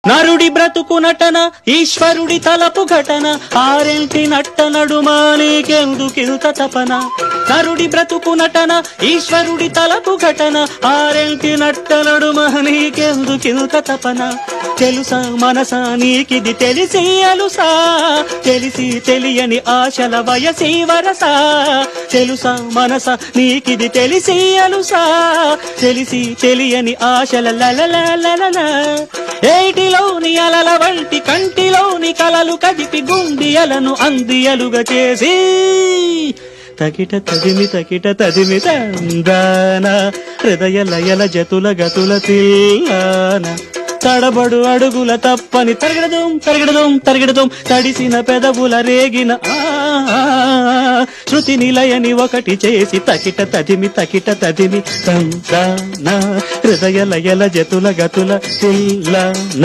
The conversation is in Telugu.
నరుడి బ్రతుకు నటన ఈశ్వరుడి తలపు ఘటన ఆరెంటి నట్ట నడుమా నీకెందుకింత తపన నరుడి బ్రతుకు నటన ఈశ్వరుడి తలపు ఘటన ఆరెంటి నట్ట నడుమా నీకెందుకింత తపన తెలుసా మనసా నీకిది తెలిసి అలుసా తెలిసి తెలియని ఆశల వయసి వరసా తెలుసా మనసా నీకిది తెలిసి అలుసా తెలిసి తెలియని ఆశల లలలలలల ఏటిలోని అలల వంటి కంటిలోని కలలు కదిపి గుండియలను అందియలుగా చేసి తకిట తదిమి తందాన హృదయ లయల జతుల గతుల తిల్లాన తడబడు అడుగుల తప్పని తరగడదోం తడిసిన పెదవుల రేగిన శృతి నిలయని ఒకటి చేసి తకిట తదిమి తందాన హృదయ లయల జతుల గతుల తిల్లాన